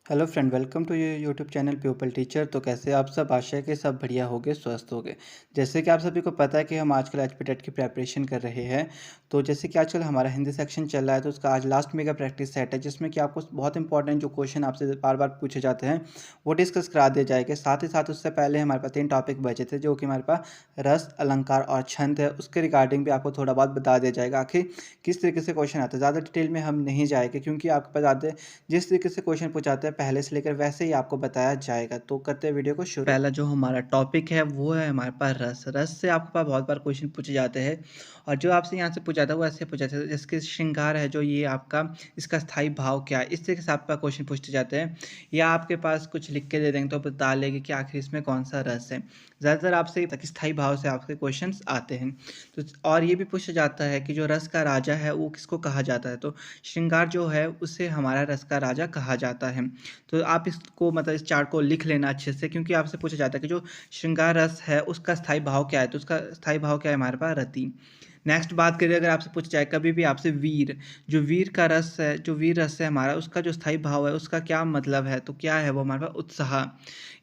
Hello friend, welcome to your YouTube channel people teacher. तो कैसे आप सब? आशा है कि सब बढ़िया होगे, स्वस्थ होगे। जैसे कि आप सभी को पता है कि हम आजकल एचपी टेट की प्रेपरेशन कर रहे हैं। तो जैसे कि आजकल हमारा हिंदी सेक्शन चल रहा है, तो उसका आज लास्ट मेगा प्रैक्टिस सेट है, जिसमें कि आपको बहुत इंपॉर्टेंट जो क्वेश्चन आपसे बार बार पूछे जाते हैं वो डिस्कस करा दिया जाएगा। साथ ही साथ उससे पहले हमारे पास 3 टॉपिक बचे थे, जो कि हमारे पास रस, अलंकार और छंद है। उसके रिगार्डिंग भी आपको थोड़ा बहुत बता दिया जाएगा आखिर किस तरीके से क्वेश्चन आता है। ज़्यादा डिटेल में हम नहीं जाएंगे, क्योंकि आपके पास आते जिस तरीके से क्वेश्चन पूछाते हैं पहले से लेकर वैसे ही आपको बताया जाएगा। तो करते हैं वीडियो को शुरू। पहला जो हमारा टॉपिक है वो है हमारे पास रस। रस से आपके पास बहुत बार क्वेश्चन पूछे जाते हैं, और जो आपसे यहाँ से पूछा था वो ऐसे पूछा था, जिसके श्रृंगार है जो ये आपका, इसका स्थायी भाव क्या है, इस तरीके से आपका क्वेश्चन पूछते जाते हैं। या आपके पास कुछ लिख के दे देंगे तो बता लेंगे कि आखिर इसमें कौन सा रस है। ज़्यादातर आपसे स्थायी भाव से आपके क्वेश्चन आते हैं। तो और ये भी पूछा जाता है कि जो रस का राजा है वो किसको कहा जाता है। तो श्रृंगार जो है उसे हमारा रस का राजा कहा जाता है। तो आप इसको मतलब इस चार्ट को लिख लेना अच्छे से, क्योंकि आपसे पूछा जाता है कि जो श्रृंगार रस है उसका स्थायी भाव क्या है। तो उसका स्थायी भाव क्या है हमारे पास? रति। नेक्स्ट बात करें, अगर आपसे पूछा जाए कभी भी आपसे वीर, जो वीर का रस है, जो वीर रस है हमारा, उसका जो स्थायी भाव है उसका क्या मतलब है, तो क्या है वो हमारे पास? उत्साह।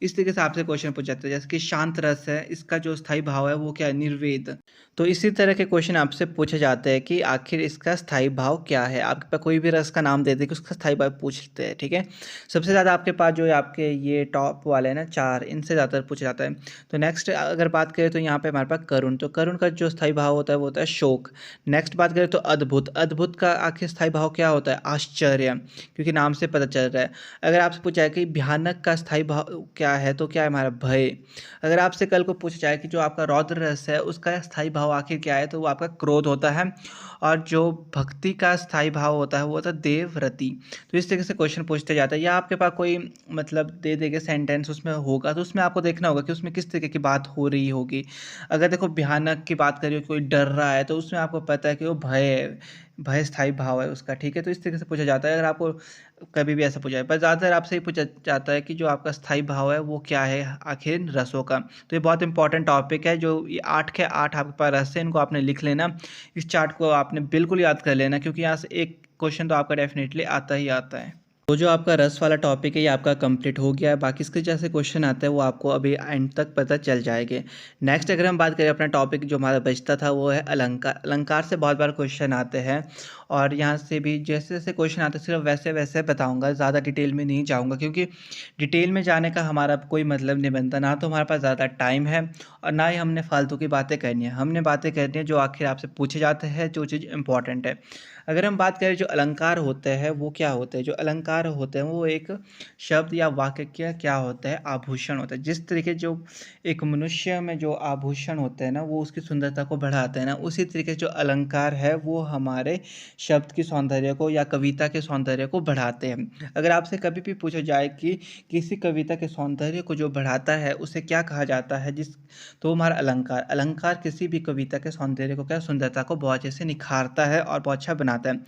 इस तरीके से आपसे क्वेश्चन पूछा जाता है। जैसे कि शांत रस है, इसका जो स्थायी भाव है वो क्या है? निर्वेद। तो इसी तरह के क्वेश्चन आपसे पूछे जाते हैं कि आखिर इसका स्थायी भाव क्या है। आपके पास कोई भी रस का नाम दे दे कि उसका स्थायी भाव पूछते हैं, ठीक है। सबसे ज़्यादा आपके पास जो है आपके ये टॉप वाले हैं ना 4, इनसे ज़्यादा पूछा जाता है। तो नेक्स्ट अगर बात करें तो यहाँ पे हमारे पास करुण, तो करुण का जो स्थायी भाव होता है वो होता है शोक। नेक्स्ट बात करें तो अद्भुत, अद्भुत का आखिर स्थायी भाव क्या होता है? आश्चर्य, क्योंकि नाम से पता चल रहा है। अगर आपसे पूछा जाए कि भयानक का स्थायी भाव क्या है, तो क्या है हमारा? भय। अगर आपसे कल को पूछा जाए कि जो आपका रौद्र रस है उसका स्थायी भाव आखिर क्या है, तो वो आपका क्रोध होता है। और जो भक्ति का स्थायी भाव होता है वो होता है देवव्रति। तो इस तरीके से क्वेश्चन पूछते जाता है। या आपके पास कोई मतलब दे देंगे सेंटेंस उसमें होगा, तो उसमें आपको देखना होगा कि उसमें किस तरीके की बात हो रही होगी। अगर देखो भयानक की बात करिए, कोई डर रहा है, तो उसमें आपको पता है कि वो भय है, भय स्थायी भाव है उसका, ठीक है। तो इस तरीके से पूछा जाता है अगर आपको कभी भी ऐसा पूछा जाए। पर ज़्यादातर आपसे ही पूछा जाता है कि जो आपका स्थायी भाव है वो क्या है आखिर रसों का। तो ये बहुत इंपॉर्टेंट टॉपिक है। जो ये 8 के 8 आपके पास रस है, इनको आपने लिख लेना। इस चार्ट को आपने बिल्कुल याद कर लेना, क्योंकि यहाँ से एक क्वेश्चन तो आपका डेफिनेटली आता ही आता है। तो जो आपका रस वाला टॉपिक है ये आपका कंप्लीट हो गया है। बाकी इसके जैसे क्वेश्चन आते हैं वो आपको अभी एंड तक पता चल जाएंगे। नेक्स्ट अगर हम बात करें अपना टॉपिक जो हमारा बचता था वो है अलंकार। अलंकार से बहुत बार क्वेश्चन आते हैं, और यहाँ से भी जैसे जैसे क्वेश्चन आते हैं सिर्फ वैसे वैसे बताऊँगा, ज़्यादा डिटेल में नहीं जाऊँगा, क्योंकि डिटेल में जाने का हमारा कोई मतलब नहीं बनता। ना तो हमारे पास ज़्यादा टाइम है, और ना ही हमने फालतू की बातें करनी है। हमने बातें करनी है जो आखिर आपसे पूछे जाते हैं, जो चीज़ इंपॉर्टेंट है। अगर हम बात करें जो अलंकार होते हैं वो क्या होते हैं, जो अलंकार होते हैं वो एक शब्द या वाक्य का क्या होता है? आभूषण होता है। जिस तरीके जो एक मनुष्य में जो आभूषण होते हैं ना वो उसकी सुंदरता को बढ़ाते हैं ना, उसी तरीके से जो अलंकार है वो हमारे शब्द की सौंदर्य को या कविता के सौंदर्य को बढ़ाते हैं। अगर आपसे कभी भी पूछा जाए कि किसी कविता के सौंदर्य को जो बढ़ाता है उसे क्या कहा जाता है, तो हमारा अलंकार। अलंकार किसी भी कविता के सौंदर्य को क्या, सुंदरता को बहुत अच्छे से निखारता है और बहुत अच्छा बनाता है।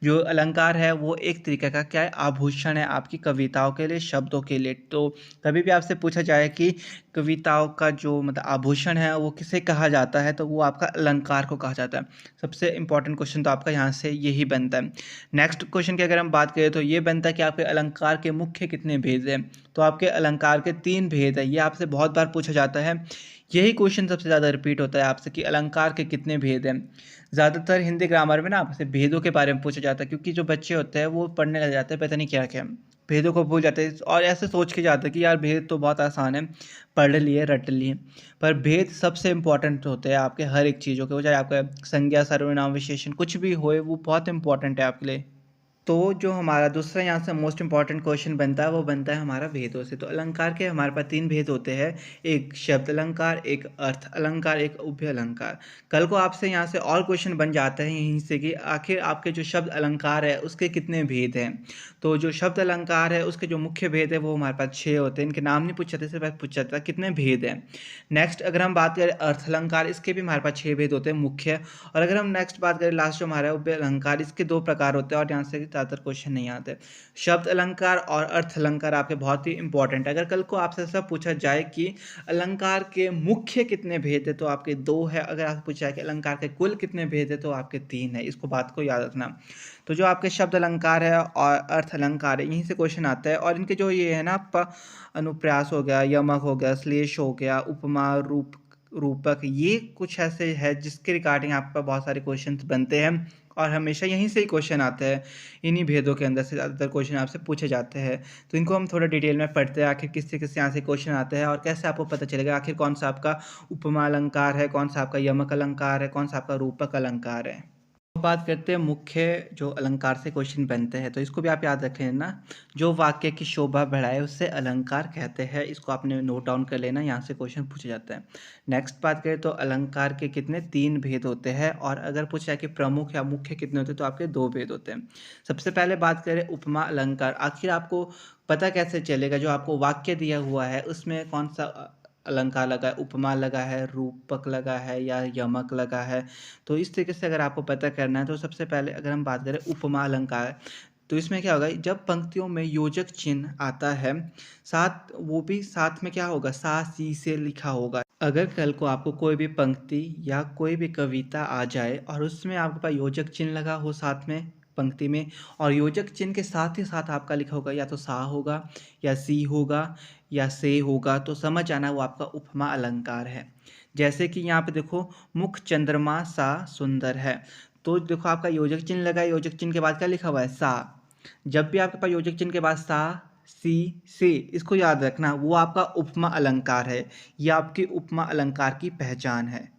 जो अलंकार है वो एक तरीके का क्या है? आभूषण है आपकी कविताओं के लिए, शब्दों के लिए। तो कभी भी आपसे पूछा जाए कि कविताओं का जो मतलब आभूषण है वो किसे कहा जाता है, तो वो आपका अलंकार को कहा जाता है। सबसे इंपॉर्टेंट क्वेश्चन तो आपका यहाँ से यही बनता है। नेक्स्ट क्वेश्चन की अगर हम बात करें तो ये बनता है कि आपके अलंकार के मुख्य कितने भेद हैं। तो आपके अलंकार के 3 भेद है। ये आपसे बहुत बार पूछा जाता है। यही क्वेश्चन सबसे ज़्यादा रिपीट होता है आपसे कि अलंकार के कितने भेद हैं। ज़्यादातर हिंदी ग्रामर में ना आपसे भेदों के बारे में पूछा जाता है, क्योंकि जो बच्चे होते हैं वो पढ़ने लग जाते हैं पता नहीं क्या क्या, भेदों को भूल जाते हैं और ऐसे सोच के जाते हैं कि यार भेद तो बहुत आसान है, पढ़ लिए रट लिए। पर भेद सबसे इंपॉर्टेंट होते हैं आपके हर एक चीज़ों के, वो चाहे आपका संज्ञा सर्वनाम विशेषण कुछ भी होए, वो बहुत इंपॉर्टेंट है आपके लिए। तो जो हमारा दूसरा यहाँ से मोस्ट इंपॉर्टेंट क्वेश्चन बनता है वो बनता है हमारा भेदों से। तो अलंकार के हमारे पास 3 भेद होते हैं, एक शब्द अलंकार, एक अर्थ अलंकार, एक उभय अलंकार। कल को आपसे यहाँ से और क्वेश्चन बन जाते हैं यहीं से कि आखिर आपके जो शब्द अलंकार है उसके कितने भेद हैं। तो जो शब्द अलंकार है उसके जो मुख्य भेद है वो हमारे पास 6 होते हैं। इनके नाम नहीं पूछा था, सिर्फ पूछा था कितने भेद हैं। नेक्स्ट अगर हम बात करें अर्थ अलंकार, इसके भी हमारे पास 6 भेद होते हैं मुख्य। और अगर हम नेक्स्ट बात करें लास्ट जो हमारा उभय अलंकार, इसके 2 प्रकार होते हैं, और यहाँ से ज़्यादातर क्वेश्चन नहीं आते। शब्द अलंकार और अर्थ अलंकार आपके बहुत ही इंपॉर्टेंट है। अगर कल को आपसे ऐसा पूछा जाए कि अलंकार के मुख्य कितने भेद है, तो आपके 2 है। अगर आपसे पूछा जाए कि अलंकार के कुल कितने भेद है, तो आपके 3 है। इसको बात को याद रखना। तो जो आपके शब्द अलंकार है और अर्थ अलंकार है, यहीं से क्वेश्चन आता है। और इनके जो ये है ना, अनुप्रास हो गया, यमक हो गया, श्लेष हो गया, उपमा, रूपक, ये कुछ ऐसे है जिसके रिगार्डिंग आपका बहुत सारे क्वेश्चंस बनते हैं और हमेशा यहीं से ही क्वेश्चन आते हैं। इन्हीं भेदों के अंदर से ज़्यादातर क्वेश्चन आपसे पूछे जाते हैं। तो इनको हम थोड़ा डिटेल में पढ़ते हैं, आखिर किससे किससे यहाँ से क्वेश्चन आते हैं और कैसे आपको पता चलेगा आखिर कौन सा आपका उपमा अलंकार है, कौन सा आपका यमक अलंकार है, कौन सा आपका रूपक अलंकार है। बात करते हैं मुख्य जो अलंकार से क्वेश्चन बनते हैं, तो इसको भी आप याद रख लेना। जो वाक्य की शोभा बढ़ाए उसे अलंकार कहते हैं। इसको आपने नोट डाउन कर लेना, यहाँ से क्वेश्चन पूछे जाते हैं। नेक्स्ट बात करें तो अलंकार के कितने 3 भेद होते हैं और अगर पूछा जाए कि प्रमुख या मुख्य कितने होते हैं, तो आपके 2 भेद होते हैं। सबसे पहले बात करें उपमा अलंकार। आखिर आपको पता कैसे चलेगा जो आपको वाक्य दिया हुआ है उसमें कौन सा अलंकार लगा है, उपमा लगा है, रूपक लगा है या यमक लगा है। तो इस तरीके से अगर आपको पता करना है, तो सबसे पहले अगर हम बात करें उपमा अलंकार, तो इसमें क्या होगा, जब पंक्तियों में योजक चिन्ह आता है, साथ वो भी साथ में क्या होगा, सा सी से लिखा होगा। अगर कल को आपको कोई भी पंक्ति या कोई भी कविता आ जाए और उसमें आपके पास योजक चिन्ह लगा हो साथ में पंक्ति में, और योजक चिन्ह के साथ ही साथ आपका लिखा होगा या तो सा होगा या सी होगा या से होगा, तो समझ आना वो आपका उपमा अलंकार है। जैसे कि यहाँ पे देखो, मुख चंद्रमा सा सुंदर है, तो देखो आपका योजक चिन्ह लगा है, योजक चिन्ह के बाद क्या लिखा हुआ है, सा। जब भी आपके पास योजक चिन्ह के बाद सा सी से, इसको याद रखना, वो आपका उपमा अलंकार है। ये आपकी उपमा अलंकार की पहचान है।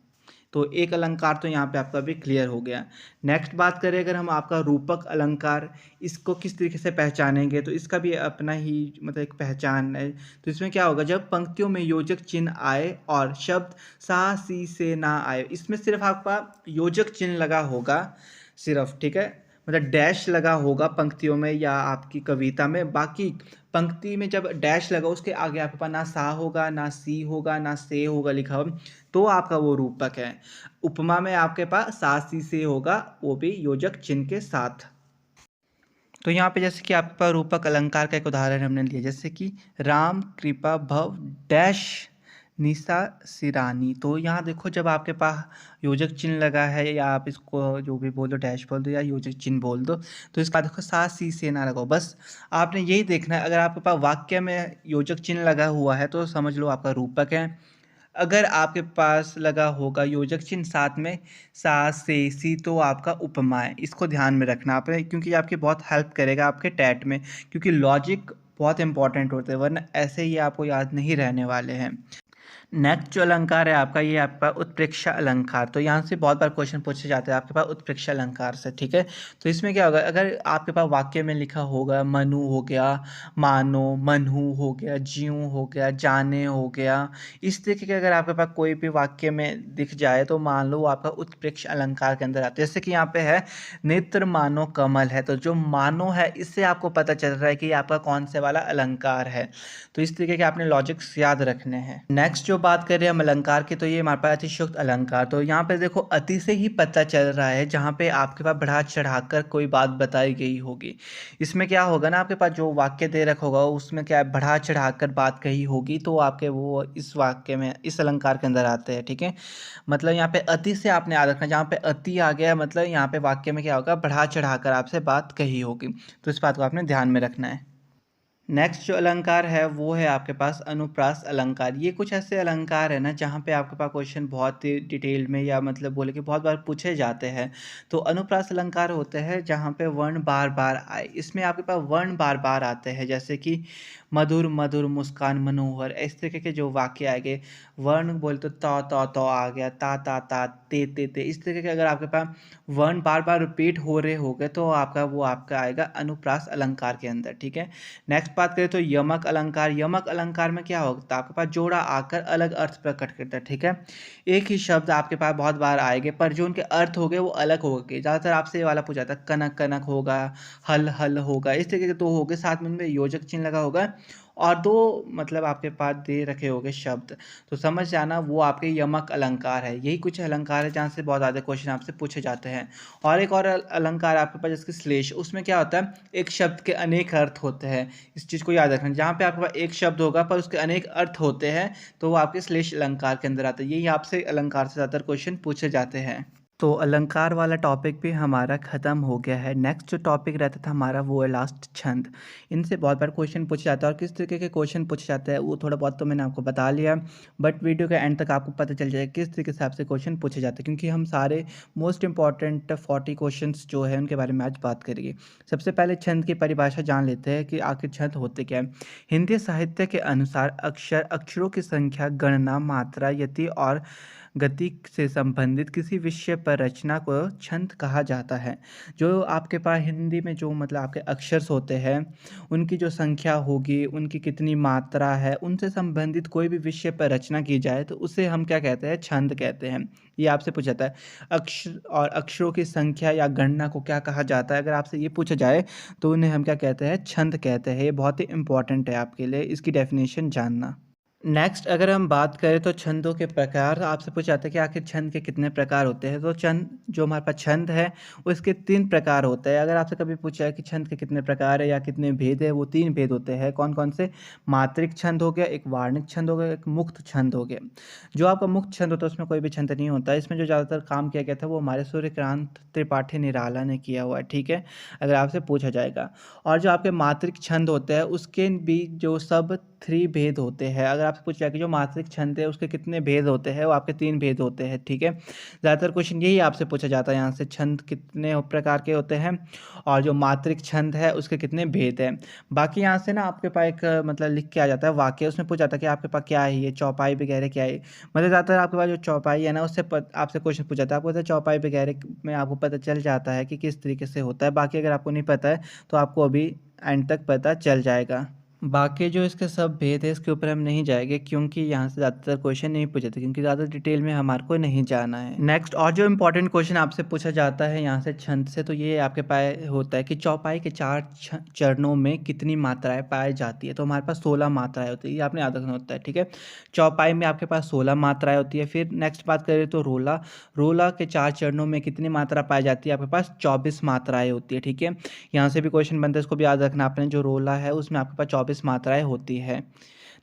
तो एक अलंकार तो यहाँ पे आपका भी क्लियर हो गया। नेक्स्ट बात करें अगर हम आपका रूपक अलंकार, इसको किस तरीके से पहचानेंगे, तो इसका भी अपना ही मतलब एक पहचान है। तो इसमें क्या होगा, जब पंक्तियों में योजक चिन्ह आए और शब्द सा सी से ना आए, इसमें सिर्फ आपका योजक चिन्ह लगा होगा सिर्फ, ठीक है, मतलब डैश लगा होगा पंक्तियों में या आपकी कविता में। बाकी पंक्ति में जब डैश लगा उसके आगे आपके पास ना सा होगा, ना सी होगा, ना से होगा लिखा हो, तो आपका वो रूपक है। उपमा में आपके पास सा सी से होगा, वो भी योजक चिन्ह के साथ। तो यहाँ पे जैसे कि आपके पास रूपक अलंकार का एक उदाहरण हमने लिया, जैसे कि राम कृपा भव डैश निशा सिरानी। तो यहाँ देखो, जब आपके पास योजक चिन्ह लगा है, या आप इसको जो भी बोल दो, डैश बोल दो या योजक चिन्ह बोल दो, तो इसका देखो सा सी से ना लगाओ, बस आपने यही देखना है। अगर आपके पास वाक्य में योजक चिन्ह लगा हुआ है तो समझ लो आपका रूपक है। अगर आपके पास लगा होगा योजक चिन्ह साथ में सा से सी, तो आपका उपमा है। इसको ध्यान में रखना आपने, क्योंकि आपकी बहुत हेल्प करेगा आपके टैट में, क्योंकि लॉजिक बहुत इंपॉर्टेंट होते हैं, वरना ऐसे ही आपको याद नहीं रहने वाले हैं। नेक्स्ट जो अलंकार है आपका, ये आपका उत्प्रेक्षा अलंकार। तो यहाँ से बहुत बार क्वेश्चन पूछे जाते हैं आपके पास उत्प्रेक्षा अलंकार से, ठीक है। तो इसमें क्या होगा, अगर आपके पास वाक्य में लिखा होगा मनु हो गया, मानो, मनहु हो गया, ज्यों हो गया, जाने हो गया, इस तरीके के अगर आपके पास कोई भी वाक्य में दिख जाए, तो मान लो वो आपका उत्प्रेक्ष अलंकार के अंदर आता है। जैसे कि यहाँ पे है नेत्र मानो कमल है, तो जो मानो है इससे आपको पता चल रहा है कि आपका कौन से वाला अलंकार है। तो इस तरीके के आपने लॉजिक्स याद रखने हैं। नेक्स्ट जो बात कर रहे हैं हम अलंकार की, तो ये हमारे पास अतिशयोक्त अलंकार। तो यहाँ पे देखो, अति से ही पता चल रहा है, जहाँ पे आपके पास बढ़ा चढ़ाकर कोई बात बताई गई होगी। इसमें क्या होगा ना, आपके पास जो वाक्य दे रखा होगा उसमें क्या है, बढ़ा चढ़ाकर बात कही होगी, तो आपके वो इस वाक्य में, इस अलंकार के अंदर आते हैं, ठीक है। मतलब यहाँ पे अति से आपने याद रखना, जहाँ पे अति आ गया मतलब यहाँ पे वाक्य में क्या होगा, बढ़ा चढ़ाकर आपसे बात कही होगी। तो इस बात को आपने ध्यान में रखना है। नेक्स्ट जो अलंकार है वो है आपके पास अनुप्रास अलंकार। ये कुछ ऐसे अलंकार है ना, जहाँ पे आपके पास क्वेश्चन बहुत ही डिटेल में या मतलब बोले कि बहुत बार पूछे जाते हैं। तो अनुप्रास अलंकार होते हैं जहाँ पे वर्ण बार बार आए। इसमें आपके पास वर्ण बार बार आते हैं, जैसे कि मधुर मधुर मुस्कान मनोहर, इस तरीके के जो वाक्य आएंगे। वर्ण बोले तो तो आ गया, ता ते, इस तरीके के अगर आपके पास वर्ण बार बार रिपीट हो रहे होंगे, तो आपका वो आपका आएगा अनुप्रास अलंकार के अंदर, ठीक है। नेक्स्ट बात करें तो यमक अलंकार। यमक अलंकार में क्या होता है, आपके पास जोड़ा आकर अलग अर्थ प्रकट करता है, ठीक है। एक ही शब्द आपके पास बहुत बार आएंगे पर जो उनके अर्थ हो गए वो अलग हो गए। ज़्यादातर आपसे ये वाला पूछा था, कनक कनक होगा, हल हल होगा, इस तरीके के दो हो गए, साथ में उनमें योजक चिन्ह लगा होगा और दो मतलब आपके पास दे रखे होंगे शब्द, तो समझ जाना वो आपके यमक अलंकार है। यही कुछ अलंकार है जहाँ से बहुत ज़्यादा क्वेश्चन आपसे पूछे जाते हैं। और एक और अलंकार आपके पास जिसकी श्लेष, उसमें क्या होता है, एक शब्द के अनेक अर्थ होते हैं। इस चीज़ को याद रखना, जहाँ पे आपके पास एक शब्द होगा पर उसके अनेक अर्थ होते हैं तो वो आपके श्लेष अलंकार के अंदर आता है। यही आपसे अलंकार से ज़्यादातर क्वेश्चन पूछे जाते हैं। तो अलंकार वाला टॉपिक भी हमारा ख़त्म हो गया है। नेक्स्ट जो टॉपिक रहता था हमारा वो है लास्ट छंद। इनसे बहुत बार क्वेश्चन पूछा जाता है और किस तरीके के क्वेश्चन पूछे जाते हैं वो थोड़ा बहुत तो मैंने आपको बता लिया, बट वीडियो के एंड तक आपको पता चल जाएगा किस तरीके से आपसे क्वेश्चन पूछे जाते हैं, क्योंकि हम सारे मोस्ट इंपॉर्टेंट 40 क्वेश्चन जो है उनके बारे में आज बात करेंगे। सबसे पहले छंद की परिभाषा जान लेते हैं कि आखिर छंद होते क्या है। हिंदी साहित्य के अनुसार अक्षरों की संख्या, गणना, मात्रा, यति और गति से संबंधित किसी विषय पर रचना को छंद कहा जाता है। जो आपके पास हिंदी में जो मतलब आपके अक्षर होते हैं उनकी जो संख्या होगी, उनकी कितनी मात्रा है, उनसे संबंधित कोई भी विषय पर रचना की जाए तो उसे हम क्या कहते हैं, छंद कहते हैं। ये आपसे पूछा जाता है। अक्षर और अक्षरों की संख्या या गणना को क्या कहा जाता है, अगर आपसे ये पूछा जाए तो उन्हें हम क्या कहते हैं, छंद कहते हैं। ये बहुत ही इंपॉर्टेंट है आपके लिए, इसकी डेफिनेशन जानना। नेक्स्ट अगर हम बात करें तो छंदों के प्रकार, आपसे पूछा जाता है कि आखिर छंद के कितने प्रकार होते हैं। तो छंद जो हमारे पास छंद है उसके 3 प्रकार होते हैं। अगर आपसे कभी पूछा है कि छंद के कितने प्रकार है या कितने भेद है, वो 3 भेद होते हैं। कौन कौन से, मात्रिक छंद हो गया, एक वार्णिक छंद हो गया, एक मुक्त छंद हो गया। जो आपका मुक्त छंद होता है उसमें कोई भी छंद नहीं होता। इसमें जो ज़्यादातर काम किया गया था वो हमारे सूर्यकांत त्रिपाठी निराला ने किया हुआ है, ठीक है, अगर आपसे पूछा जाएगा। और जो आपके मात्रिक छंद होते हैं उसके भी जो सब 3 भेद होते हैं। अगर आपसे पूछा जाए कि जो मात्रिक छंद है उसके कितने भेद होते हैं, वो आपके 3 भेद होते हैं, ठीक है। ज़्यादातर क्वेश्चन यही आपसे पूछा जाता है यहाँ से, छंद कितने प्रकार के होते हैं और जो मात्रिक छंद है उसके कितने भेद हैं। बाकी यहाँ से ना आपके पास एक मतलब लिख के आ जाता है वाक्य, उसमें पूछा जाता है कि आपके पास क्या है, ये चौपाई वगैरह क्या है। मतलब ज़्यादातर आपके पास जो चौपाई है ना उससे आपसे क्वेश्चन पूछा जाता है। आपको पता है चौपाई वगैरह में आपको पता चल जाता है कि किस तरीके से होता है। बाकी अगर आपको नहीं पता है तो आपको अभी एंड तक पता चल जाएगा। बाकी जो इसके सब भेद है इसके ऊपर हम नहीं जाएंगे, क्योंकि यहाँ से ज़्यादातर क्वेश्चन नहीं पूछे थे, क्योंकि ज़्यादा डिटेल में हमारे को नहीं जाना है। नेक्स्ट और जो इंपॉर्टेंट क्वेश्चन आपसे पूछा जाता है यहाँ से छंद से, तो ये आपके पास होता है कि चौपाई के 4 चरणों में कितनी मात्राएं पाई जाती है। तो हमारे पास 16 मात्राएं होती है, ये आपने याद रखना होता है, ठीक है। चौपाई में आपके पास 16 मात्राएं होती है। फिर नेक्स्ट बात करें तो रोला, रोला के 4 चरणों में कितनी मात्रा पाई जाती है, आपके पास 24 मात्राएं होती है, ठीक है। यहाँ से भी क्वेश्चन बनता है, इसको भी याद रखना आपने। जो रोला है उसमें आपके पास 24 मात्राएं होती है।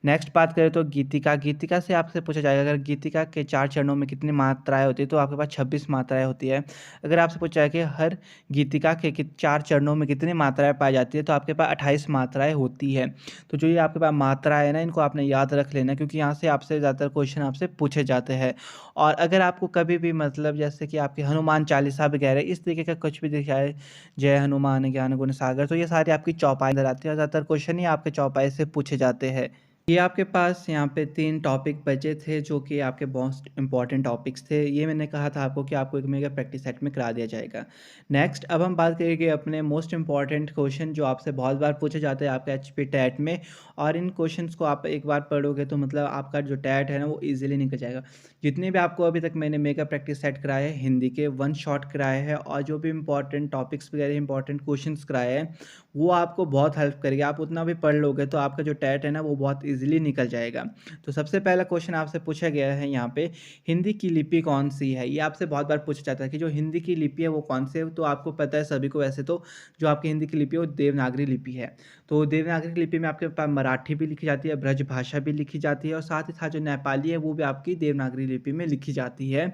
नेक्स्ट बात करें तो गीतिका, गीतिका से आपसे पूछा जाएगा अगर गीतिका के 4 चरणों में कितनी मात्राएं होती है, तो आपके पास 26 मात्राएं होती है। अगर आपसे पूछा जाए कि हर गीतिका के 4 चरणों में कितनी मात्राएं पाई जाती है, तो आपके पास 28 मात्राएं होती है। तो जो ये आपके पास मात्रा है ना, इनको आपने याद रख लेना, क्योंकि यहाँ से आपसे ज़्यादातर क्वेश्चन आपसे पूछे जाते हैं। और अगर आपको कभी भी मतलब जैसे कि आपकी हनुमान चालीसा वगैरह इस तरीके का कुछ भी दिखाए, जय हनुमान ज्ञान गुण सागर, तो ये सारी आपकी चौपाई अंदर आती है और ज़्यादातर क्वेश्चन ही आपके चौपाई से पूछे जाते हैं। ये आपके पास यहाँ पे 3 टॉपिक बचे थे जो कि आपके मोस्ट इंपॉर्टेंट टॉपिक्स थे। ये मैंने कहा था आपको कि आपको एक मेगा प्रैक्टिस सेट में करा दिया जाएगा। नेक्स्ट अब हम बात करेंगे अपने मोस्ट इंपॉर्टेंट क्वेश्चन जो आपसे बहुत बार पूछे जाते हैं आपके एचपी टैट में, और इन क्वेश्चंस को आप एक बार पढ़ोगे तो मतलब आपका जो टैट है ना वो ईजिली निकल जाएगा। जितने भी आपको अभी तक मैंने मेगा प्रैक्टिस सेट कराए हैं हिंदी के 1 शॉट कराए हैं, और जो भी इंपॉर्टेंट टॉपिक्स वगैरह इंपॉर्टेंट क्वेश्चंस कराए हैं वो आपको बहुत हेल्प करेगी। आप उतना भी पढ़ लोगे तो आपका जो टैट है ना वो बहुत इजीली निकल जाएगा। तो सबसे पहला क्वेश्चन आपसे पूछा गया है यहाँ पे, हिंदी की लिपि कौन सी है। ये आपसे बहुत बार पूछा जाता है कि जो हिंदी की लिपि है वो कौन सी है। तो आपको पता है सभी को वैसे तो जो आपकी हिंदी की लिपि है वो देवनागरी लिपि है। तो देवनागरी लिपि में आपके पास मराठी भी लिखी जाती है, ब्रज भाषा भी लिखी जाती है, और साथ ही साथ जो नेपाली है वो भी आपकी देवनागरी लिपि में लिखी जाती है।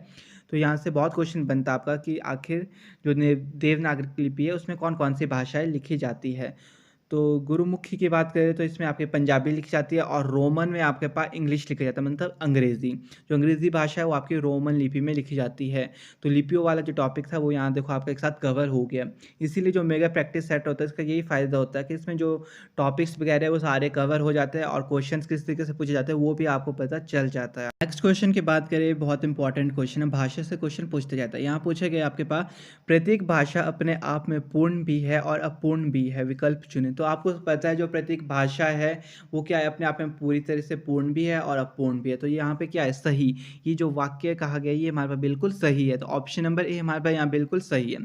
तो यहाँ से बहुत क्वेश्चन बनता है आपका कि आखिर जो देवनागरी लिपि है उसमें कौन कौन सी भाषाएं लिखी जाती है। तो गुरुमुखी की बात करें तो इसमें आपके पंजाबी लिखी जाती है, और रोमन में आपके पास इंग्लिश लिखा जाता है, मतलब अंग्रेज़ी। जो अंग्रेज़ी भाषा है वो आपकी रोमन लिपि में लिखी जाती है। तो लिपियों वाला जो टॉपिक था वो यहाँ देखो आपका एक साथ कवर हो गया। इसीलिए जो मेगा प्रैक्टिस सेट होता है इसका यही फ़ायदा होता है कि इसमें जो टॉपिक्स वगैरह है वो सारे कवर हो जाते हैं, और क्वेश्चन किस तरीके से पूछे जाते हैं वो भी आपको पता चल जाता है। नेक्स्ट क्वेश्चन की बात करें, बहुत इंपॉर्टेंट क्वेश्चन है, भाषा से क्वेश्चन पूछते जाता है। यहाँ पूछे गए आपके पास प्रत्येक भाषा अपने आप में पूर्ण भी है और अपूर्ण भी है, विकल्प चुने। तो आपको पता है जो प्रतीक भाषा है वो क्या है, अपने आप में पूरी तरह से पूर्ण भी है और अपूर्ण भी है। तो यहाँ पे क्या है, सही, ये जो वाक्य कहा गया ये हमारे पास बिल्कुल सही है। तो ऑप्शन नंबर ए हमारे पास यहाँ बिल्कुल सही है।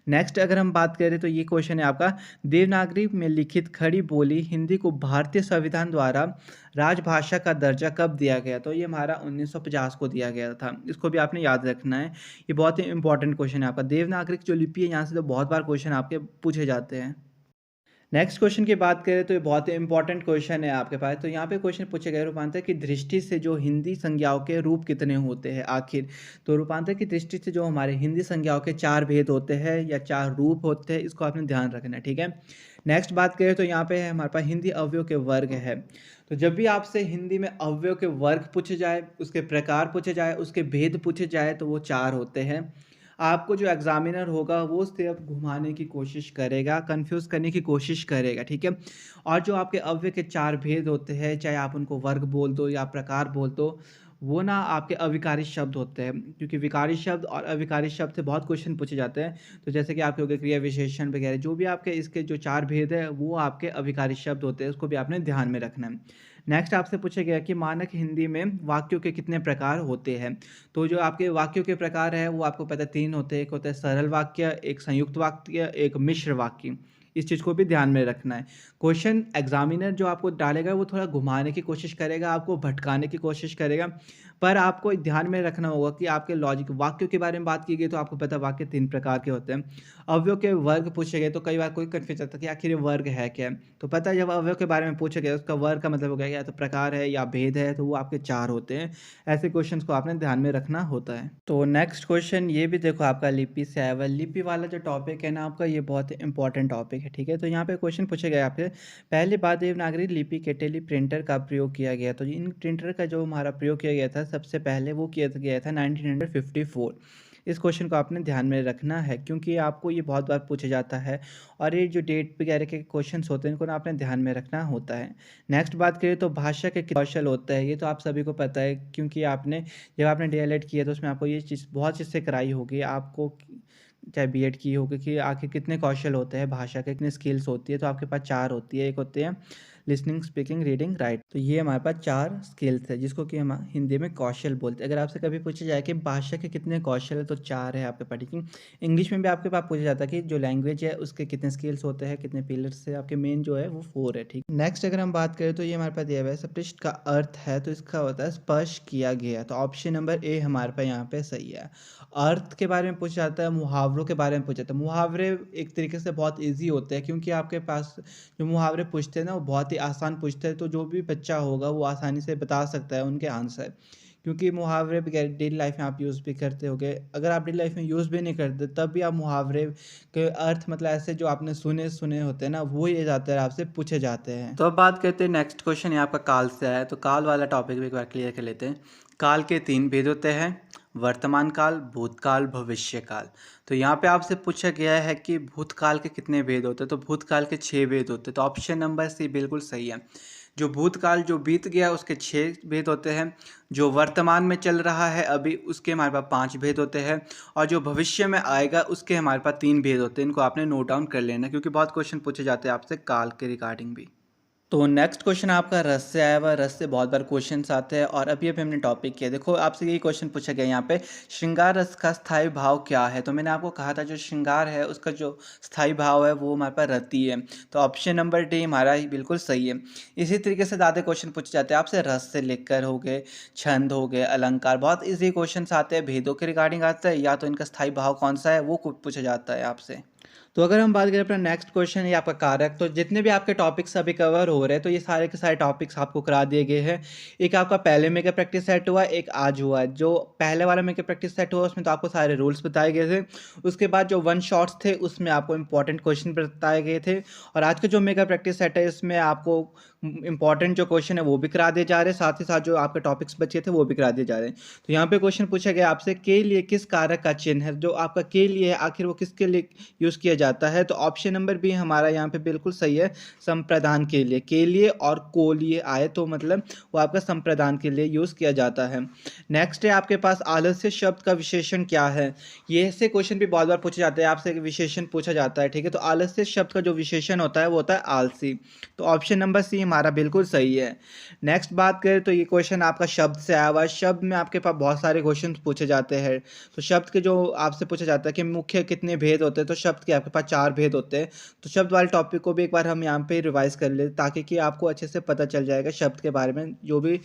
नेक्स्ट अगर हम बात करें तो ये क्वेश्चन है आपका, देवनागरी में लिखित खड़ी बोली हिंदी को भारतीय संविधान द्वारा राजभाषा का दर्जा कब दिया गया? तो ये हमारा 1950 को दिया गया था। इसको भी आपने याद रखना है, ये बहुत ही इंपॉर्टेंट क्वेश्चन है आपका। देवनागरिक जो लिपि है यहाँ से तो बहुत बार क्वेश्चन आपके पूछे जाते हैं। नेक्स्ट क्वेश्चन की बात करें तो ये बहुत ही इंपॉर्टेंट क्वेश्चन है आपके पास। तो यहाँ पे क्वेश्चन पूछे गए रूपांतर की दृष्टि से जो हिंदी संज्ञाओं के रूप कितने होते हैं आखिर? तो रूपांतर की दृष्टि से जो हमारे हिंदी संज्ञाओं के 4 भेद होते हैं या 4 रूप होते हैं, इसको आपने ध्यान रखना है, ठीक है। नेक्स्ट बात करें तो यहाँ पे है हमारे पास हिंदी अवयव के वर्ग है। तो जब भी आपसे हिंदी में अवयव के वर्ग पूछे जाए, उसके प्रकार पूछे जाए, उसके भेद पूछे जाए तो वो 4 होते हैं। आपको जो एग्जामिनर होगा वो सिर्फ घुमाने की कोशिश करेगा, कंफ्यूज करने की कोशिश करेगा, ठीक है। और जो आपके अव्यय के 4 भेद होते हैं, चाहे आप उनको वर्ग बोल दो या प्रकार बोल दो, वो ना आपके अविकारी शब्द होते हैं, क्योंकि विकारी शब्द और अविकारी शब्द से बहुत क्वेश्चन पूछे जाते हैं। तो जैसे कि आपके हो गए क्रिया विशेषण वगैरह, जो भी आपके इसके जो 4 भेद है वो आपके अविकारी शब्द होते हैं, उसको भी आपने ध्यान में रखना है। नेक्स्ट आपसे पूछा गया कि मानक हिंदी में वाक्यों के कितने प्रकार होते हैं? तो जो आपके वाक्यों के प्रकार है वो आपको पता है 3 होते हैं। एक होता है सरल वाक्य, एक संयुक्त वाक्य, एक मिश्र वाक्य। इस चीज़ को भी ध्यान में रखना है। क्वेश्चन एग्जामिनर जो आपको डालेगा वो थोड़ा घुमाने की कोशिश करेगा, आपको भटकाने की कोशिश करेगा, पर आपको ध्यान में रखना होगा कि आपके लॉजिक वाक्यों के बारे में बात की गई तो आपको पता है वाक्य 3 प्रकार के होते हैं। अवयव के वर्ग पूछे गए तो कई बार कोई कन्फ्यूज होता है कि आखिर ये वर्ग है क्या? तो पता है जब अवयव के बारे में पूछा गया उसका वर्ग का मतलब हो गया या तो प्रकार है या भेद है, तो वो आपके 4 होते हैं। ऐसे क्वेश्चंस को आपने ध्यान में रखना होता है। तो नेक्स्ट क्वेश्चन ये भी देखो आपका लिपि से आया हुआ है। लिपि वाला जो टॉपिक है ना आपका, ये बहुत इंपॉर्टेंट टॉपिक है, ठीक है। तो यहाँ पे क्वेश्चन पूछे गए आपसे, पहली बार देवनागरी लिपि के टेली प्रिंटर का प्रयोग किया गया। तो इन प्रिंटर का जो हमारा प्रयोग किया गया था सबसे पहले वो किया गया था 1954। इस क्वेश्चन को आपने ध्यान में रखना है क्योंकि आपको ये बहुत बार पूछा जाता है और ये जो डेट वगैरह के क्वेश्चंस होते हैं इनको ना आपने ध्यान में रखना होता है। नेक्स्ट बात करें तो भाषा के कौशल होता है, ये तो आप सभी को पता है क्योंकि आपने जब आपने डीएलएड किया तो उसमें आपको ये चीज़ बहुत चीज़ से कराई होगी आपको, चाहे बीएड की होगी, कि आखिर कितने कौशल होते हैं भाषा के, कितनी स्किल्स होती है। तो आपके पास 4 होती है। एक होते हैं लिसनिंग, स्पीकिंग, रीडिंग, राइट। तो ये हमारे पास 4 स्किल्स है जिसको कि हम हिंदी में कौशल बोलते हैं। अगर आपसे कभी पूछा जाए कि भाषा के कितने कौशल है तो 4 है आपके पास, ठीक है। इंग्लिश में भी आपके पास पूछा जाता है कि जो लैंग्वेज है उसके कितने स्किल्स होते हैं, कितने पिलर्स है, आपके मेन जो है वो 4 है, ठीक। नेक्स्ट अगर हम बात करें तो ये हमारे पास दिया हुआ है स्पष्ट का अर्थ है, तो इसका होता है स्पष्ट किया गया। तो ऑप्शन नंबर ए हमारे पास यहाँ पे सही है। अर्थ के बारे में पूछा जाता है, मुहावरों के बारे में पूछा जाता है। मुहावरे एक तरीके से बहुत ईजी होते हैं क्योंकि आपके पास जो मुहावरे पूछते हैं ना वो बहुत ही आसान पूछते हैं, तो जो भी बच्चा होगा वो आसानी से बता सकता है उनके आंसर, क्योंकि मुहावरे डेली लाइफ में आप यूज़ भी करते होगे। अगर आप डेली लाइफ में यूज़ भी नहीं करते तब भी आप मुहावरे के अर्थ मतलब ऐसे जो आपने सुने सुने होते हैं ना वो ये ज़्यादातर आपसे पूछे जाते हैं। तो अब बात करते हैं नेक्स्ट क्वेश्चन ये आपका काल से आया है। तो काल वाला टॉपिक भी एक बार क्लियर कर लेते हैं। काल के 3 भेद होते हैं, वर्तमान काल, भूतकाल, भविष्य काल। तो यहाँ पे आपसे पूछा गया है कि भूतकाल के कितने भेद होते हैं। तो भूतकाल के 6 भेद होते हैं। तो ऑप्शन नंबर सी बिल्कुल सही है। जो भूतकाल जो बीत गया उसके 6 भेद होते हैं, जो वर्तमान में चल रहा है अभी उसके हमारे पास 5 भेद होते हैं, और जो भविष्य में आएगा उसके हमारे पास 3 भेद होते हैं। इनको आपने नोट डाउन कर लेना क्योंकि बहुत क्वेश्चन पूछे जाते हैं आपसे काल के रिगार्डिंग भी। तो नेक्स्ट क्वेश्चन आपका रस से आया हुआ। रस से बहुत बार क्वेश्चंस आते हैं और अभी अभी हमने टॉपिक किया। देखो आपसे यही क्वेश्चन पूछा गया यहाँ पे, श्रृंगार रस का स्थायी भाव क्या है? तो मैंने आपको कहा था जो श्रृंगार है उसका जो स्थायी भाव है वो हमारे पास रति है। तो ऑप्शन नंबर डी हमारा ही बिल्कुल सही है। इसी तरीके से ज़्यादा क्वेश्चन पूछे जाते हैं आपसे रस से लेकर हो गए, छंद हो गए, अलंकार, बहुत ईजी क्वेश्चन आते हैं। भेदों के रिगार्डिंग आता है या तो इनका स्थायी भाव कौन सा है वो पूछा जाता है आपसे। तो अगर हम बात करें अपना नेक्स्ट क्वेश्चन ये आपका कारक, तो जितने भी आपके टॉपिक्स अभी कवर हो रहे हैं तो ये सारे के सारे टॉपिक्स आपको करा दिए गए हैं। एक आपका पहले मेगा प्रैक्टिस सेट हुआ, एक आज हुआ है। जो पहले वाला मेगा प्रैक्टिस सेट हुआ उसमें तो आपको सारे रूल्स बताए गए थे। उसके बाद जो 1 शॉट्स थे उसमें आपको इंपॉर्टेंट क्वेश्चन बताए गए थे, और आज का जो मेगा प्रैक्टिस सेट है इसमें आपको इंपॉर्टेंट जो क्वेश्चन है वो भी करा दिए जा रहे हैं, साथ ही साथ जो आपके टॉपिक्स बचे थे वो भी करा दिए जा रहे हैं। तो यहाँ पे क्वेश्चन पूछा गया आपसे, के लिए किस कारक का चिन्ह है? जो आपका के लिए है आखिर वो किसके लिए यूज़ किया जाता है? तो ऑप्शन नंबर बी हमारा यहाँ पे बिल्कुल सही है, संप्रदान के लिए और को लिए आए तो मतलब वो आपका संप्रदान के लिए यूज़ किया जाता है। नेक्स्ट है आपके पास आलस्य शब्द का विशेषण क्या है? ये ऐसे क्वेश्चन भी बहुत बार पूछे जाते हैं, आपसे विशेषण पूछा जाता है, ठीक है। तो आलस्य शब्द का जो विशेषण होता है वो होता है आलसी। तो ऑप्शन नंबर सी हमारा बिल्कुल सही है। नेक्स्ट बात करें तो ये क्वेश्चन आपका शब्द से आया हुआ है। शब्द में आपके पास बहुत सारे क्वेश्चन पूछे जाते हैं। तो शब्द के जो आपसे पूछा जाता है कि मुख्य कितने भेद होते हैं, तो शब्द के आपके पास 4 भेद होते हैं। तो शब्द वाले टॉपिक को भी एक बार हम यहाँ पे रिवाइज कर ले, ताकि कि आपको अच्छे से पता चल जाएगा शब्द के बारे में, जो भी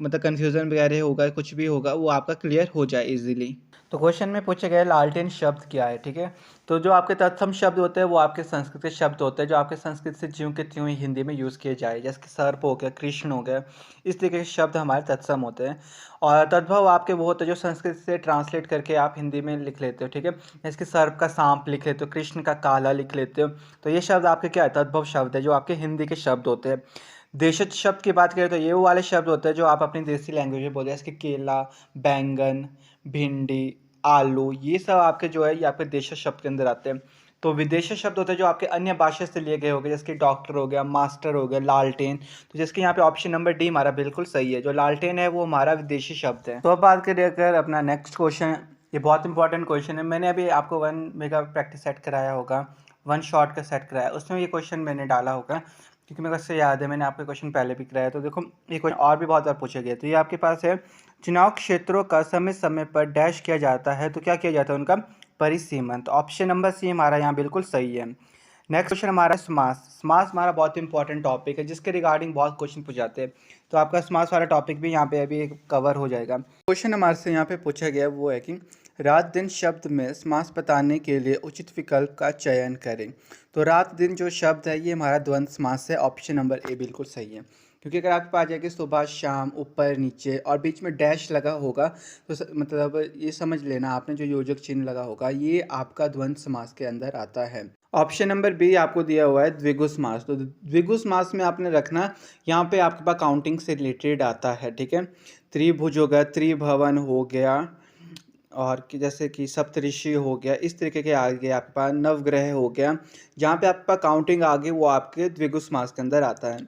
मतलब कन्फ्यूज़न वगैरह होगा, कुछ भी होगा, वो आपका क्लियर हो जाए ईज़िली। तो क्वेश्चन में पूछे गए लालटेन शब्द क्या है, ठीक है। तो जो आपके तत्सम शब्द होते हैं वो आपके संस्कृत के शब्द होते हैं, जो आपके संस्कृत से ज्यों के त्यों ही हिंदी में यूज़ किए जाए, जैसे कि सर्प हो गया, कृष्ण हो गया, इस तरीके के शब्द हमारे तत्सम होते हैं। और तद्भव आपके वो होते हैं जो संस्कृत से ट्रांसलेट करके आप हिंदी में लिख लेते हो, ठीक है। जैसे कि सर्प का सांप लिख लेते हो, कृष्ण का काला लिख लेते हो। तो ये शब्द आपके क्या है, तद्भव शब्द है, जो आपके हिंदी के शब्द होते हैं। देशज शब्द की बात करें तो ये वो वाले शब्द होते हैं जो आप अपनी देसी लैंग्वेज में बोलते हैं, जैसे कि केला, बैंगन, भिंडी, आलू, ये सब आपके जो है ये आपके देशज शब्द के अंदर आते हैं। तो विदेशी शब्द होते हैं जो आपके अन्य भाषा से लिए गए हो गए, जैसे कि डॉक्टर हो गया, मास्टर हो गया, लालटेन। तो जिसके यहाँ पे ऑप्शन नंबर डी हमारा बिल्कुल सही है, जो लालटेन है वो हमारा विदेशी शब्द है। तो अब बात करें अगर अपना नेक्स्ट क्वेश्चन, ये बहुत इंपॉर्टेंट क्वेश्चन है। मैंने अभी आपको 1 मेगा प्रैक्टिस सेट कराया होगा, 1 शॉट का सेट कराया, उसमें ये क्वेश्चन मैंने डाला होगा, क्योंकि मेरे को इससे याद है, मैंने आपके क्वेश्चन पहले भी कराया। तो देखो ये क्वेश्चन और भी बहुत बार पूछे गए। तो ये आपके पास है, चुनाव क्षेत्रों का समय समय पर डैश किया जाता है, तो क्या किया जाता है उनका परिसीमन। तो ऑप्शन नंबर सी हमारा यहाँ बिल्कुल सही है। नेक्स्ट क्वेश्चन हमारा समास। समास हमारा बहुत इंपॉर्टेंट टॉपिक है, जिसके रिगार्डिंग बहुत क्वेश्चन पूछ जाते हैं। तो आपका समास वाला टॉपिक भी यहाँ पे अभी कवर हो जाएगा। क्वेश्चन हमारे से यहाँ पे पूछा गया वो है कि रात दिन शब्द में समास बताने के लिए उचित विकल्प का चयन करें। तो रात दिन जो शब्द है ये हमारा द्वंद समास है, ऑप्शन नंबर ए बिल्कुल सही है। क्योंकि अगर आपके पास जाएगी सुबह शाम, ऊपर नीचे और बीच में डैश लगा होगा, तो मतलब ये समझ लेना आपने जो योजक चिन्ह लगा होगा ये आपका द्वंद समास के अंदर आता है। ऑप्शन नंबर बी आपको दिया हुआ है द्विगु समास। तो द्विगु समास में आपने रखना, यहाँ पे आपके पास काउंटिंग से रिलेटेड आता है, ठीक है। त्रिभुज हो गया, त्रिभवन हो गया, और कि जैसे कि सप्तऋषि हो गया, इस तरीके के आगे आपके पास नवग्रह हो गया, जहाँ पे आपके पास काउंटिंग आगे वो आपके द्विगु समास के अंदर आता है।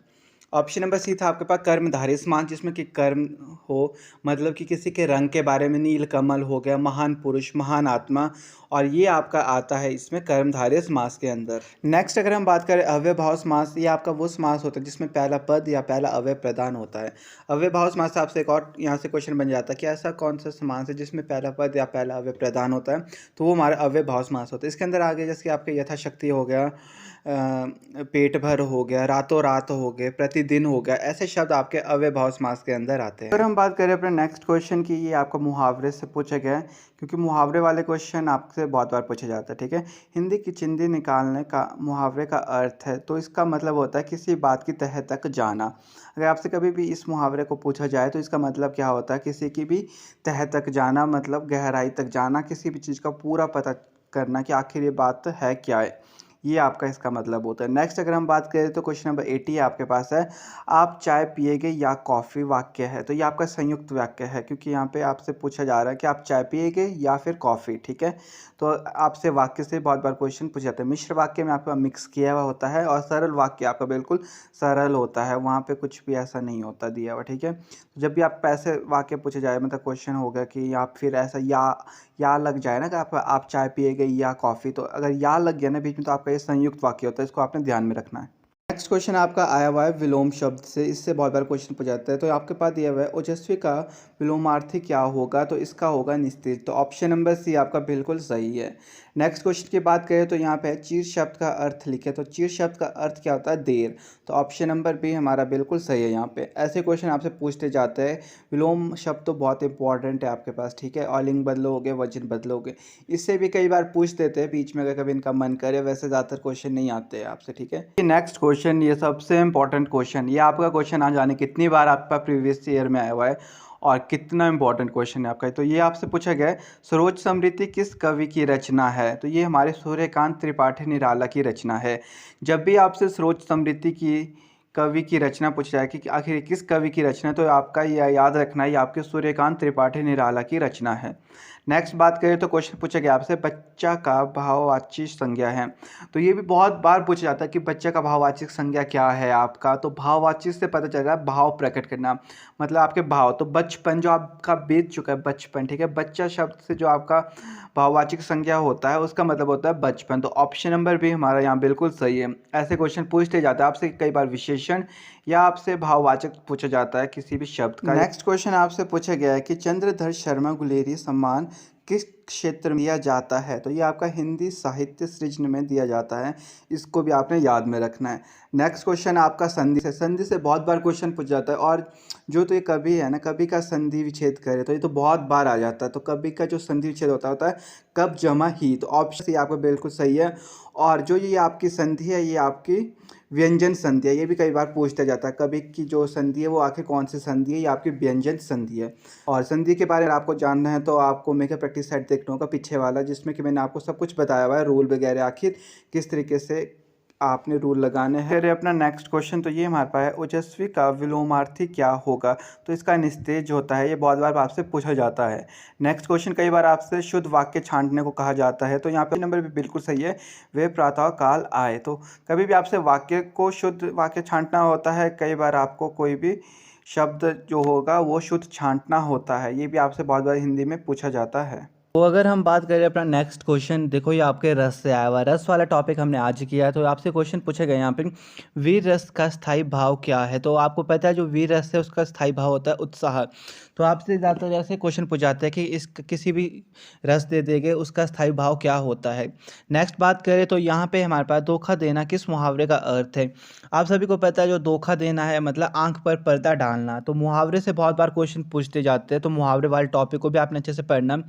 ऑप्शन नंबर सी था आपके पास कर्मधारय समास, जिसमें कि कर्म हो, मतलब कि किसी के रंग के बारे में, नील कमल हो गया, महान पुरुष, महान आत्मा, और ये आपका आता है इसमें कर्मधारय समास के अंदर। नेक्स्ट अगर हम बात करें अव्ययभाव समास, ये आपका वो समास होता है जिसमें पहला पद या पहला अव्यय प्रदान होता है। अव्ययभाव समास से आपसे एक और यहाँ से क्वेश्चन बन जाता है कि ऐसा कौन सा समास है जिसमें पहला पद या पहला अव्यय प्रदान होता है, तो वो हमारा अव्ययभाव समास होता है। इसके अंदर आगे जैसे कि आपके यथाशक्ति हो गया, पेट भर हो गया, रातों रात हो गए, प्रतिदिन हो गया, ऐसे शब्द आपके अव्ययभाव समास के अंदर आते हैं। अगर हम बात करें अपने नेक्स्ट क्वेश्चन की, ये आपको मुहावरे से पूछा गया है, क्योंकि मुहावरे वाले क्वेश्चन आपसे बहुत बार पूछे जाते हैं, ठीक है। हिंदी की चिंदी निकालने का मुहावरे का अर्थ है, तो इसका मतलब होता है किसी बात की तह तक जाना। अगर आपसे कभी भी इस मुहावरे को पूछा जाए तो इसका मतलब क्या होता है, किसी की भी तह तक जाना, मतलब गहराई तक जाना, किसी भी चीज़ का पूरा पता करना कि आखिर ये बात है क्या है, ये आपका इसका मतलब होता है। नेक्स्ट अगर हम बात करें तो क्वेश्चन नंबर 80 आपके पास है, आप चाय पिएंगे या कॉफ़ी वाक्य है। तो ये आपका संयुक्त वाक्य है, क्योंकि यहाँ पे आपसे पूछा जा रहा है कि आप चाय पिएंगे या फिर कॉफ़ी, ठीक है। तो आपसे वाक्य से बहुत बार क्वेश्चन पूछे जाते हैं। मिश्र वाक्य में आपका मिक्स किया हुआ होता है, और सरल वाक्य आपका बिल्कुल सरल होता है, वहाँ पे कुछ भी ऐसा नहीं होता दिया हुआ, ठीक है। जब भी आप ऐसे वाक्य पूछे जाए, मतलब क्वेश्चन होगा कि या फिर ऐसा या लग जाए ना कि आप चाय पिएंगे या कॉफ़ी, तो अगर या लग गया ना बीच में तो आपका ये संयुक्त वाक्य होता है, इसको आपने ध्यान में रखना है। नेक्स्ट क्वेश्चन आपका आया हुआ है विलोम शब्द से, इससे बहुत बार क्वेश्चन पूछा जाता है। तो आपके पास दिया हुआ है ओजस्वी का विलोमार्थी क्या होगा, तो इसका होगा निस्तेज। तो ऑप्शन नंबर सी आपका बिल्कुल सही है। नेक्स्ट क्वेश्चन की बात करें तो यहाँ पे चीर शब्द का अर्थ लिखे, तो चीर शब्द का अर्थ क्या होता है, देर। तो ऑप्शन नंबर बी हमारा बिल्कुल सही है। यहाँ पे ऐसे क्वेश्चन आपसे पूछते जाते हैं। विलोम शब्द तो बहुत इंपॉर्टेंट है आपके पास, ठीक है। ऑलिंग बदलोगे, वजन बदलोगे, इससे भी कई बार पूछ देते हैं बीच में, अगर कभी इनका मन करे। वैसे ज़्यादातर क्वेश्चन नहीं आते हैं आपसे, ठीक है। नेक्स्ट क्वेश्चन, ये सबसे इंपॉर्टेंट क्वेश्चन, ये आपका क्वेश्चन आ जाने कितनी बार आपका प्रीवियस ईयर में आया हुआ है और कितना इंपॉर्टेंट क्वेश्चन है आपका। तो ये आपसे पूछा गया है, सरोज समृद्धि किस कवि की रचना है। तो ये हमारे सूर्यकांत त्रिपाठी निराला की रचना है। जब भी आपसे सरोज समृद्धि की कवि की रचना पूछा जाए कि आखिर किस कवि की रचना, तो आपका यह याद रखना है ये आपके सूर्यकांत त्रिपाठी निराला की रचना है। नेक्स्ट बात करें तो क्वेश्चन पूछा गया आपसे बच्चा का भाववाची संज्ञा है। तो ये भी बहुत बार पूछा जाता है कि बच्चे का भाववाचक संज्ञा क्या है आपका। तो भाववाची से पता चल रहा है भाव प्रकट करना, मतलब आपके भाव। तो बचपन जो आपका बीत चुका है बचपन, ठीक है। बच्चा शब्द से जो आपका भाववाचक संज्ञा होता है उसका मतलब होता है बचपन। तो ऑप्शन नंबर भी हमारा यहाँ बिल्कुल सही है। ऐसे क्वेश्चन पूछते जाते हैं आपसे, कई बार विशेषण या आपसे भाववाचक पूछा जाता है किसी भी शब्द का। नेक्स्ट क्वेश्चन आपसे पूछा गया है कि चंद्रधर शर्मा गुलेरी सम्मान किस क्षेत्र में दिया जाता है। तो ये आपका हिंदी साहित्य सृजन में दिया जाता है, इसको भी आपने याद में रखना है। नेक्स्ट क्वेश्चन आपका संधि से। संधि से बहुत बार क्वेश्चन पूछ जाता है, और जो तो ये कवि है ना, कवि का संधि विच्छेद करे, तो ये तो बहुत बार आ जाता है। तो कवि का जो संधि विच्छेद होता है कब जमा ही। तो ऑप्शन सी आपका बिल्कुल सही है। और जो ये आपकी संधि है ये आपकी व्यंजन संधि है। ये भी कई बार पूछता जाता है कवि की जो संधि है वो आखिर कौन सी संधि है। ये आपकी व्यंजन संधि है। और संधि के बारे में आपको जानना है तो आपको मेक प्रैक्टिस सेट देखना होगा पीछे वाला, जिसमें कि मैंने आपको सब कुछ बताया हुआ है, रूल वगैरह आखिर किस तरीके से आपने रूल लगाने हैं। फिर अपना नेक्स्ट क्वेश्चन तो ये हमारे पास है, ओजस्वी का विलोमार्थी क्या होगा। तो इसका निस्तेज होता है। ये बहुत बार आपसे पूछा जाता है। नेक्स्ट क्वेश्चन कई बार आपसे शुद्ध वाक्य छांटने को कहा जाता है। तो यहाँ पे नंबर भी बिल्कुल सही है, वे प्रातः काल आए। तो कभी भी आपसे वाक्य को शुद्ध वाक्य छांटना होता है, कई बार आपको कोई भी शब्द जो होगा वो शुद्ध छांटना होता है। ये भी आपसे बहुत बार हिंदी में पूछा जाता है। तो अगर हम बात करें अपना नेक्स्ट क्वेश्चन, देखो ये आपके रस से आया हुआ है। रस वाला टॉपिक हमने आज किया है। तो आपसे क्वेश्चन पूछे गए यहाँ पे, वीर रस का स्थायी भाव क्या है। तो आपको पता है जो वीर रस है उसका स्थायी भाव होता है उत्साह। तो आपसे ज़्यादातर ऐसे क्वेश्चन पूछ जाते हैं कि इस किसी भी रस दे देंगे उसका स्थायी भाव क्या होता है। नेक्स्ट बात करें तो यहाँ पे हमारे पास धोखा देना किस मुहावरे का अर्थ है। आप सभी को पता है जो धोखा देना है मतलब आंख पर पर्दा डालना। तो मुहावरे से बहुत बार क्वेश्चन पूछते जाते हैं। तो मुहावरे वाले टॉपिक को भी आपने अच्छे से पढ़ना।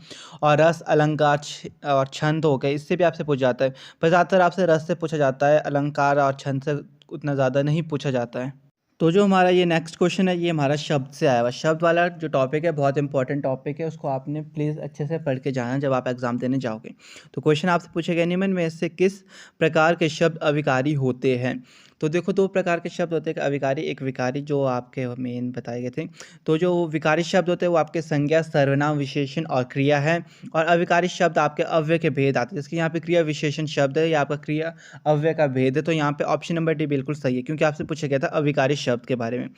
और रस, अलंकार और छंद हो गए, इससे भी आपसे पूछा जाता है। पर ज़्यादातर आपसे रस से पूछा जाता है, अलंकार और छंद से उतना ज़्यादा नहीं पूछा जाता है। तो जो हमारा ये नेक्स्ट क्वेश्चन है ये हमारा शब्द से आया हुआ। शब्द वाला जो टॉपिक है बहुत इंपॉर्टेंट टॉपिक है, उसको आपने प्लीज़ अच्छे से पढ़ के जाना जब आप एग्ज़ाम देने जाओगे। तो क्वेश्चन आपसे पूछे गए, निम्न में से किस प्रकार के शब्द अविकारी होते हैं। तो देखो दो प्रकार के शब्द होते हैं, एक अविकारी एक विकारी, जो आपके मेन बताए गए थे। तो जो विकारी शब्द होते हैं वो आपके संज्ञा, सर्वनाम, विशेषण और क्रिया है। और अविकारी शब्द आपके अव्यय के भेद आते हैं। जैसे यहाँ पे क्रिया विशेषण शब्द है या आपका क्रिया अव्यय का भेद है। तो यहाँ पे ऑप्शन नंबर डी बिल्कुल सही है, क्योंकि आपसे पूछा गया था अविकारी शब्द के बारे में।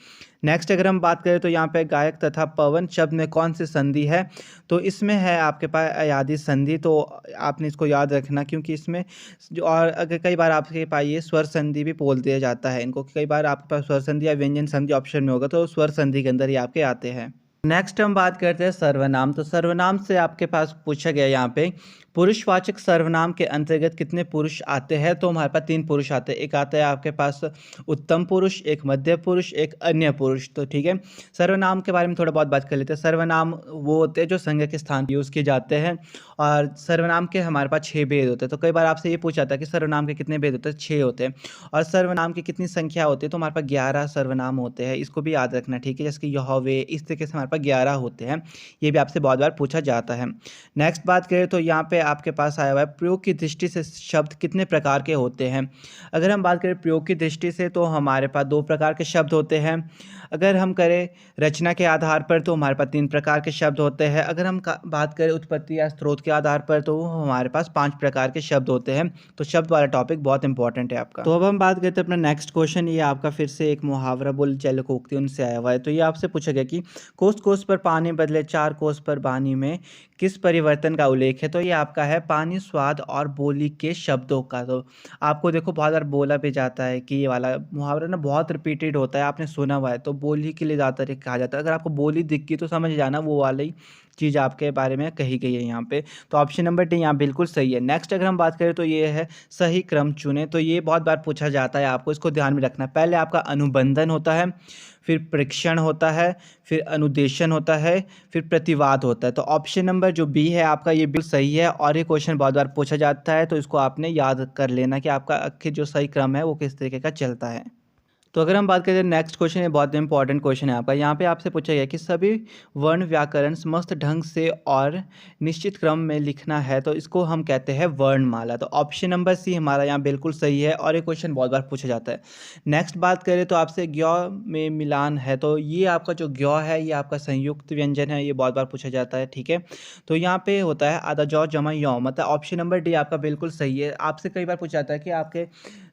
नेक्स्ट अगर हम बात करें तो यहाँ पे गायक तथा पवन शब्द में कौन सी संधि है। तो इसमें है आपके पास अयादी संधि। तो आपने इसको याद रखना, क्योंकि इसमें जो और अगर कई बार आपके पास ये स्वर संधि भी बोल दिया जाता है इनको। कई बार आपके पास स्वर संधि या व्यंजन संधि ऑप्शन में होगा, तो स्वर संधि के अंदर ही आपके आते हैं। नेक्स्ट हम बात करते हैं सर्वनाम। तो सर्वनाम से आपके पास पूछा गया यहाँ पे, पुरुषवाचक सर्वनाम के अंतर्गत कितने पुरुष आते हैं। तो हमारे पास 3 पुरुष आते हैं। एक आता है आपके पास उत्तम पुरुष, एक मध्य पुरुष, एक अन्य पुरुष। तो ठीक है, सर्वनाम के बारे में थोड़ा बहुत बात कर लेते हैं। सर्वनाम वो होते हैं जो संज्ञा के स्थान पर यूज़ किए जाते हैं। और सर्वनाम के हमारे पास 6 भेद होते हैं। तो कई बार आपसे ये पूछा जाता है कि सर्वनाम के कितने भेद होते हैं, 6 होते हैं। और सर्वनाम की कितनी संख्या होती है। तो हमारे पास 11 सर्वनाम होते हैं, इसको भी याद रखना, ठीक है। जैसे कि यहोवे, इस तरीके से हमारे पास 11 होते हैं। ये भी आपसे बहुत बार पूछा जाता है। नेक्स्ट बात करें तो यहाँ पे आपके पास आया हुआ है, प्रयोग की दृष्टि से शब्द कितने प्रकार के होते हैं। अगर हम बात करें प्रयोग की दृष्टि से तो हमारे पास 2 प्रकार के शब्द होते हैं। अगर हम करें रचना के आधार पर तो हमारे पास 3 प्रकार के शब्द होते हैं। अगर हम बात करें उत्पत्ति या स्रोत के आधार पर तो हमारे पास 5 प्रकार के शब्द होते हैं। तो शब्द वाला टॉपिक बहुत इंपॉर्टेंट है आपका। तो अब हम बात करते हैं अपना नेक्स्ट क्वेश्चन। ये आपका फिर से एक मुहावरा बोल जलकोक्ति उनसे आया हुआ है। तो ये आपसे पूछा गया कि कोस कोस पर पानी बदले 4 कोस पर पानी में किस परिवर्तन का उल्लेख है। तो ये आपका है पानी, स्वाद और बोली के शब्दों का। तो आपको देखो बहुत बार बोला भी जाता है कि ये वाला मुहावरा ना बहुत रिपीटेड होता है, आपने सुना हुआ है। तो बोली के लिए ज़्यादातर कहा जाता है। अगर आपको बोली दिख गई तो समझ जाना वो वाला ही चीज़ आपके बारे में कही गई है यहाँ पे। तो ऑप्शन नंबर डी यहाँ बिल्कुल सही है। नेक्स्ट अगर हम बात करें तो ये है सही क्रम चुने। तो ये बहुत बार पूछा जाता है, आपको इसको ध्यान में रखना है। पहले आपका अनुबंधन होता है, फिर परीक्षण होता है, फिर अनुदेशन होता है, फिर प्रतिवाद होता है। तो ऑप्शन नंबर जो बी है आपका ये बिल्कुल सही है। और ये क्वेश्चन बहुत बार पूछा जाता है, तो इसको आपने याद कर लेना कि आपका आखिर जो सही क्रम है वो किस तरीके का चलता है। तो अगर हम बात करें नेक्स्ट क्वेश्चन, ये बहुत इंपॉर्टेंट क्वेश्चन है आपका। यहाँ पे आपसे पूछा गया कि सभी वर्ण व्याकरण मस्त ढंग से और निश्चित क्रम में लिखना है, तो इसको हम कहते हैं वर्णमाला। तो ऑप्शन नंबर सी हमारा यहाँ बिल्कुल सही है और ये क्वेश्चन बहुत बार पूछा जाता है। नेक्स्ट बात करें तो आपसे ज्ञ में मिलान है, तो ये आपका जो ज्ञ है ये आपका संयुक्त व्यंजन है, ये बहुत बार पूछा जाता है, ठीक है। तो यहाँ पे होता है आधा जौ जमा यौ, मतलब ऑप्शन नंबर डी आपका बिल्कुल सही है। आपसे कई बार पूछा जाता है कि आपके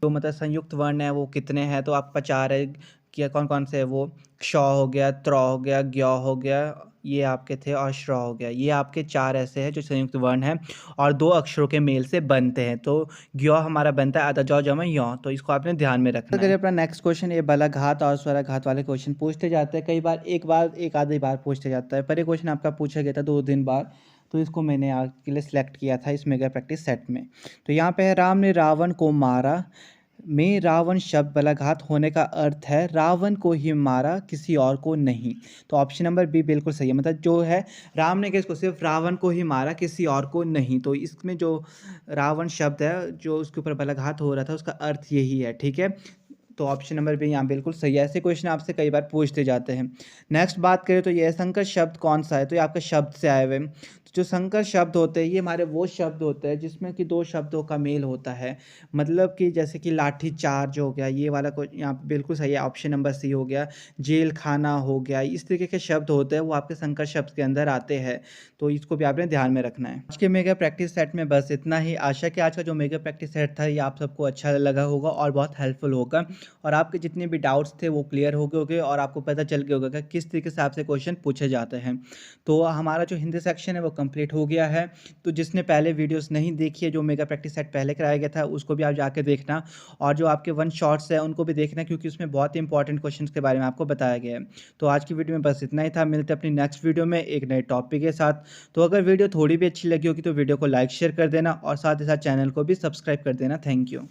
जो मतलब संयुक्त वर्ण है वो कितने हैं, तो आपका 4 है। क्या कौन कौन से है वो? क्ष हो गया, त्र हो गया, ज्ञ हो गया, ये आपके थे, और श्र हो गया। ये आपके 4 ऐसे हैं जो संयुक्त वर्ण हैं और 2 अक्षरों के मेल से बनते हैं। तो ज्ञ हमारा बनता है आधा जौ जमा यौ, तो इसको आपने ध्यान में रखना है। अगर अपना नेक्स्ट क्वेश्चन, ये बलाघात और स्वराघात वाले क्वेश्चन पूछते जाते हैं, कई बार एक आधी बार पूछते जाता है, पर ये क्वेश्चन आपका पूछा गया था 2 दिन बाद, तो इसको मैंने आपके लिए सिलेक्ट किया था इस मेगा प्रैक्टिस सेट में। तो यहाँ पे है राम ने रावण को मारा में रावण शब्द बलाघात होने का अर्थ है रावण को ही मारा, किसी और को नहीं। तो ऑप्शन नंबर बी बिल्कुल सही है, मतलब जो है राम ने किसको? सिर्फ रावण को ही मारा, किसी और को नहीं। तो इसमें जो रावण शब्द है जो उसके ऊपर बलाघात हो रहा था उसका अर्थ यही है, ठीक है। तो ऑप्शन नंबर बी यहाँ बिल्कुल सही है। ऐसे क्वेश्चन आपसे कई बार पूछते जाते हैं। नेक्स्ट बात करें तो ये संकर शब्द कौन सा है, तो ये आपका शब्द से आए हुए। तो जो संकर शब्द होते हैं ये हमारे वो शब्द होते हैं जिसमें कि 2 शब्दों का मेल होता है, मतलब कि जैसे कि लाठी चार्ज हो गया, ये वाला यहाँ पे बिल्कुल सही है, ऑप्शन नंबर सी हो गया। जेल खाना हो गया, इस तरीके के शब्द होते हैं वो आपके संकर शब्द के अंदर आते हैं, तो इसको भी आपने ध्यान में रखना है। आज के मेगा प्रैक्टिस सेट में बस इतना ही। आशा कि आज का जो मेगा प्रैक्टिस सेट था ये आप सबको अच्छा लगा होगा और बहुत हेल्पफुल होगा, और आपके जितने भी डाउट्स थे वो क्लियर हो गए होंगे और आपको पता चल गया होगा कि किस तरीके से आपसे क्वेश्चन पूछे जाते हैं। तो हमारा जो हिंदी सेक्शन है वो कंप्लीट हो गया है। तो जिसने पहले वीडियोस नहीं देखी है, जो मेगा प्रैक्टिस सेट पहले कराया गया था, उसको भी आप जाके देखना, और जो आपके 1 शॉर्ट्स है उनको भी देखना, क्योंकि उसमें बहुत ही इंपॉर्टेंट क्वेश्चन के बारे में आपको बताया गया है। तो आज की वीडियो में बस इतना ही था। मिलते हैं अपनी नेक्स्ट वीडियो में एक नए टॉपिक के साथ। तो अगर वीडियो थोड़ी भी अच्छी लगी होगी तो वीडियो को लाइक शेयर कर देना और साथ ही साथ चैनल को भी सब्सक्राइब कर देना। Thank you.